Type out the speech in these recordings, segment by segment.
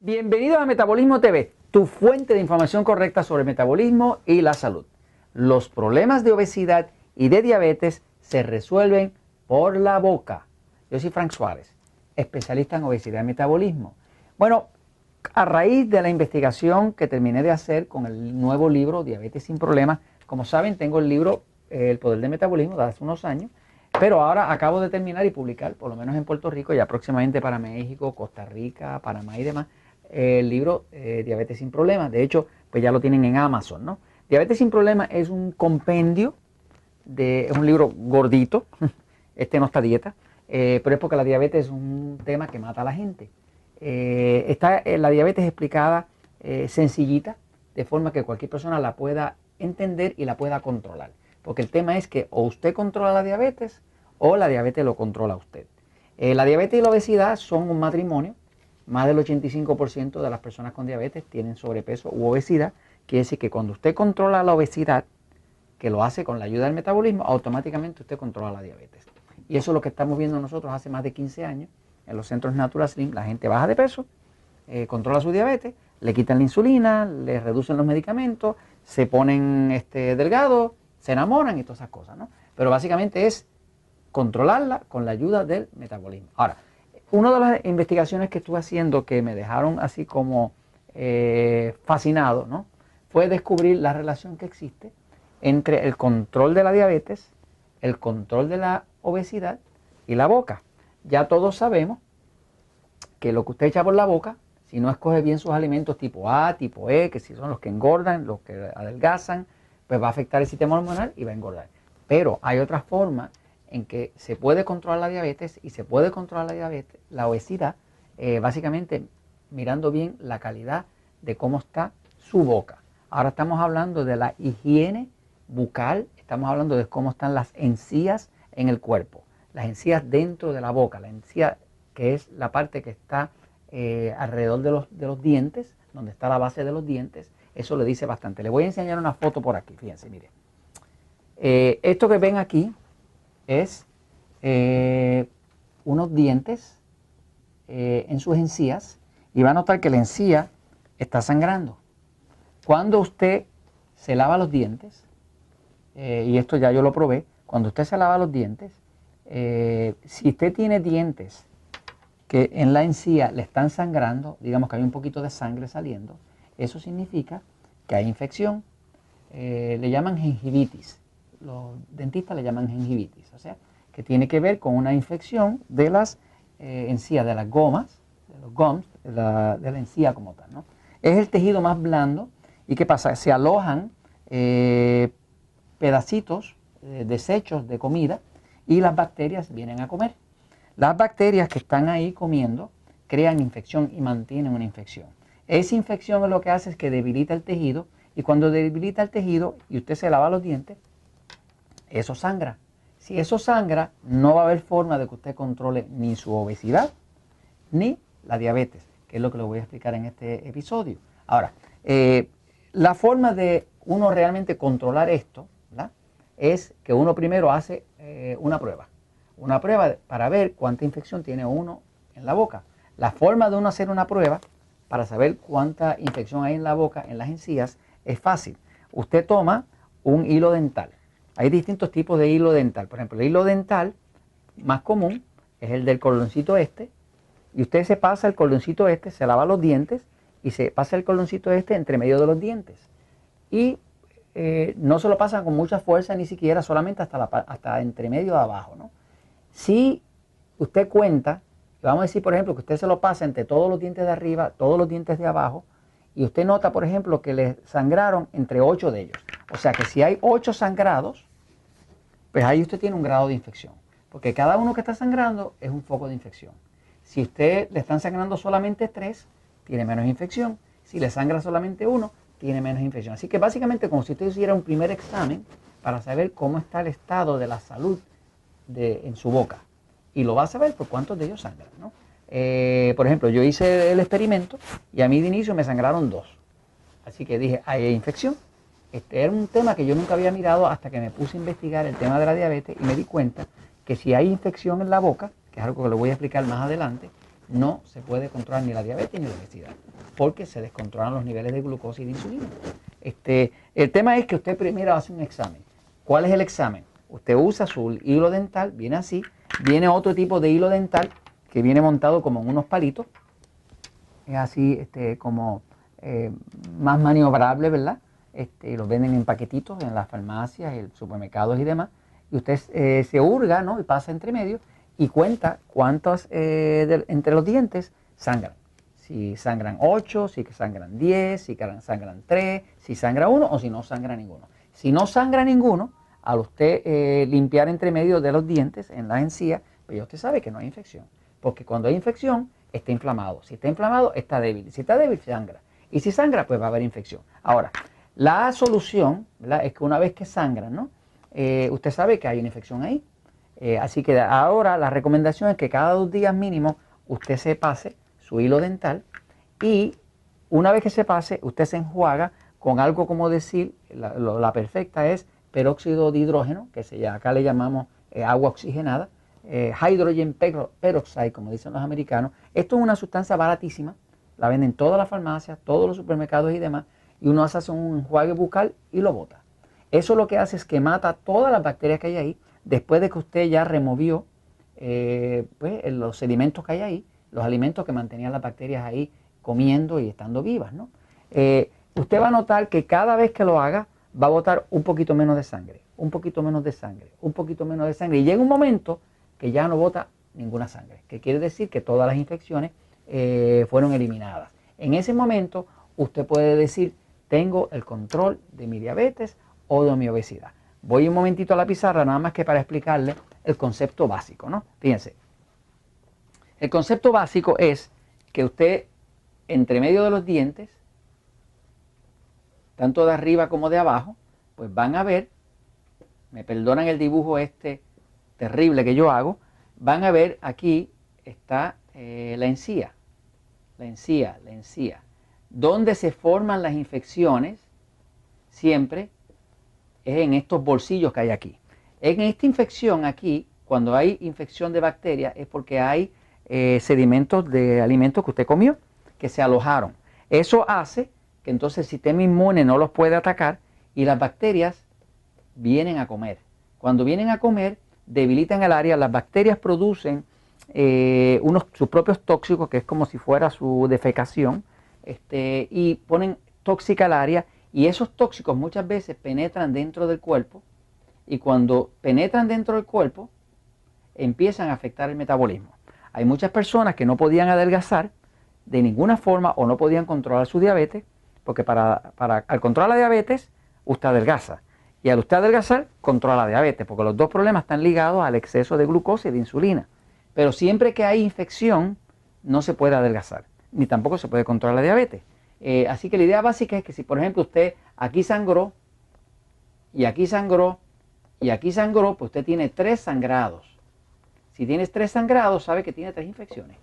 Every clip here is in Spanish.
Bienvenidos a Metabolismo TV, tu fuente de información correcta sobre el metabolismo y la salud. Los problemas de obesidad y de diabetes se resuelven por la boca. Yo soy Frank Suárez, especialista en obesidad y metabolismo. Bueno, a raíz de la investigación que terminé de hacer con el nuevo libro Diabetes sin Problemas, como saben, tengo el libro El Poder del Metabolismo de hace unos años, pero ahora acabo de terminar y publicar, por lo menos en Puerto Rico, ya próximamente para México, Costa Rica, Panamá y demás, el libro Diabetes sin Problemas. De hecho, pues ya lo tienen en Amazon, ¿no? Diabetes sin Problemas es un compendio, es un libro gordito, este no está a dieta, pero es porque la diabetes es un tema que mata a la gente. Está la diabetes explicada sencillita, de forma que cualquier persona la pueda entender y la pueda controlar. Porque el tema es que o usted controla la diabetes o la diabetes lo controla a usted. La diabetes y la obesidad son un matrimonio. Más del 85% de las personas con diabetes tienen sobrepeso u obesidad. Quiere decir que cuando usted controla la obesidad, que lo hace con la ayuda del metabolismo, automáticamente usted controla la diabetes. Y eso es lo que estamos viendo nosotros hace más de 15 años en los centros Natural Slim. La gente baja de peso, controla su diabetes, le quitan la insulina, le reducen los medicamentos, se ponen delgados, se enamoran y todas esas cosas, ¿no? Pero básicamente es controlarla con la ayuda del metabolismo. Ahora, una de las investigaciones que estuve haciendo que me dejaron así como fascinado, ¿no?, fue descubrir la relación que existe entre el control de la diabetes, el control de la obesidad y la boca. Ya todos sabemos que lo que usted echa por la boca, si no escoge bien sus alimentos tipo A, tipo E, que si son los que engordan, los que adelgazan, pues va a afectar el sistema hormonal y va a engordar. Pero hay otras formas en que se puede controlar la diabetes y se puede controlar la obesidad, básicamente mirando bien la calidad de cómo está su boca. Ahora estamos hablando de la higiene bucal, estamos hablando de cómo están las encías en el cuerpo, las encías dentro de la boca, la encía que es la parte que está alrededor de los dientes, donde está la base de los dientes. Eso le dice bastante. Les voy a enseñar una foto por aquí, fíjense, miren. Esto que ven aquí es unos dientes en sus encías, y va a notar que la encía está sangrando. Cuando usted se lava los dientes, y esto ya yo lo probé, cuando usted se lava los dientes, si usted tiene dientes que en la encía le están sangrando, digamos que hay un poquito de sangre saliendo, eso significa que hay infección. Le llaman gingivitis. Los dentistas le llaman gingivitis, o sea, que tiene que ver con una infección de las encías, de las gomas, de los gums, de la encía como tal, ¿no? Es el tejido más blando. ¿Y qué pasa? Se alojan pedacitos, desechos de comida, y las bacterias vienen a comer. Las bacterias que están ahí comiendo crean infección y mantienen una infección. Esa infección es lo que hace es que debilita el tejido, y cuando debilita el tejido y usted se lava los dientes, eso sangra. Si eso sangra, no va a haber forma de que usted controle ni su obesidad ni la diabetes, que es lo que le voy a explicar en este episodio. Ahora, la forma de uno realmente controlar esto, ¿verdad?, es que uno primero hace una prueba para ver cuánta infección tiene uno en la boca. La forma de uno hacer una prueba para saber cuánta infección hay en la boca, en las encías, es fácil. Usted toma un hilo dental. Hay distintos tipos de hilo dental. Por ejemplo, el hilo dental más común es el del cordoncito este, y usted se pasa el cordoncito este, se lava los dientes y se pasa el cordoncito este entre medio de los dientes. Y no se lo pasan con mucha fuerza ni siquiera, solamente hasta entre medio de abajo, ¿no? Si usted cuenta, vamos a decir por ejemplo que usted se lo pasa entre todos los dientes de arriba, todos los dientes de abajo, y usted nota por ejemplo que le sangraron entre 8 de ellos. O sea que si hay 8 sangrados, pues ahí usted tiene un grado de infección, porque cada uno que está sangrando es un foco de infección. Si usted le están sangrando solamente 3, tiene menos infección. Si le sangra solamente 1, tiene menos infección. Así que básicamente como si usted hiciera un primer examen para saber cómo está el estado de la salud en su boca. Y lo va a saber por cuántos de ellos sangran, ¿no? Por ejemplo, yo hice el experimento y a mí de inicio me sangraron 2. Así que dije, hay infección. Este era un tema que yo nunca había mirado hasta que me puse a investigar el tema de la diabetes, y me di cuenta que si hay infección en la boca, que es algo que le voy a explicar más adelante, no se puede controlar ni la diabetes ni la obesidad, porque se descontrolan los niveles de glucosa y de insulina. El tema es que usted primero hace un examen. ¿Cuál es el examen? Usted usa su hilo dental, viene así, viene otro tipo de hilo dental que viene montado como en unos palitos, es así como más maniobrable, ¿verdad? Los venden en paquetitos en las farmacias, en supermercados y demás, y usted se hurga, ¿no? Y pasa entre medio y cuenta cuántos entre los dientes sangran. Si sangran 8, si sangran 10, si sangran 3, si sangra 1 o si no sangra ninguno. Si no sangra ninguno, al usted limpiar entre medio de los dientes en la encía, pues ya usted sabe que no hay infección. Porque cuando hay infección, está inflamado. Si está inflamado, está débil. Si está débil, sangra. Y si sangra, pues va a haber infección. Ahora, la solución, ¿verdad?, es que una vez que sangran, ¿no? Usted sabe que hay una infección ahí. Así que ahora la recomendación es que cada 2 días mínimo usted se pase su hilo dental y una vez que se pase, usted se enjuaga con algo como decir, la perfecta es peróxido de hidrógeno, que acá le llamamos agua oxigenada, hydrogen peroxide, como dicen los americanos. Esto es una sustancia baratísima, la venden en todas las farmacias, todos los supermercados y demás, y uno hace un enjuague bucal y lo bota. Eso lo que hace es que mata todas las bacterias que hay ahí, después de que usted ya removió pues, los sedimentos que hay ahí, los alimentos que mantenían las bacterias ahí comiendo y estando vivas, ¿no? Usted va a notar que cada vez que lo haga, va a botar un poquito menos de sangre, un poquito menos de sangre, un poquito menos de sangre. Y llega un momento que ya no bota ninguna sangre, que quiere decir que todas las infecciones fueron eliminadas. En ese momento, usted puede decir, tengo el control de mi diabetes o de mi obesidad. Voy un momentito a la pizarra, nada más que para explicarle el concepto básico, ¿no? Fíjense, el concepto básico es que usted, entre medio de los dientes, tanto de arriba como de abajo, pues van a ver, me perdonan el dibujo terrible que yo hago, van a ver aquí está la encía, la encía, donde se forman las infecciones siempre es en estos bolsillos que hay aquí. En esta infección aquí, cuando hay infección de bacterias, es porque hay sedimentos de alimentos que usted comió, que se alojaron. Eso hace que entonces el sistema inmune no los puede atacar y las bacterias vienen a comer. Cuando vienen a comer, debilitan el área, las bacterias producen sus propios tóxicos, que es como si fuera su defecación, y ponen tóxica al área, y esos tóxicos muchas veces penetran dentro del cuerpo, y cuando penetran dentro del cuerpo, empiezan a afectar el metabolismo. Hay muchas personas que no podían adelgazar de ninguna forma o no podían controlar su diabetes, porque al controlar la diabetes, usted adelgaza. Y al usted adelgazar, controla la diabetes, porque los dos problemas están ligados al exceso de glucosa y de insulina. Pero siempre que hay infección, no se puede adelgazar, ni tampoco se puede controlar la diabetes. Así que la idea básica es que si, por ejemplo, usted aquí sangró, y aquí sangró, y aquí sangró, pues usted tiene 3 sangrados. Si tienes 3 sangrados, sabe que tiene 3 infecciones.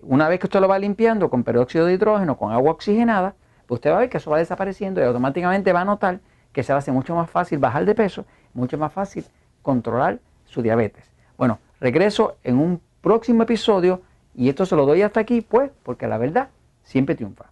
Una vez que usted lo va limpiando con peróxido de hidrógeno, con agua oxigenada, pues usted va a ver que eso va desapareciendo y automáticamente va a notar que se le hace mucho más fácil bajar de peso, mucho más fácil controlar su diabetes. Bueno, regreso en un próximo episodio y esto se lo doy hasta aquí, pues, porque la verdad siempre triunfa.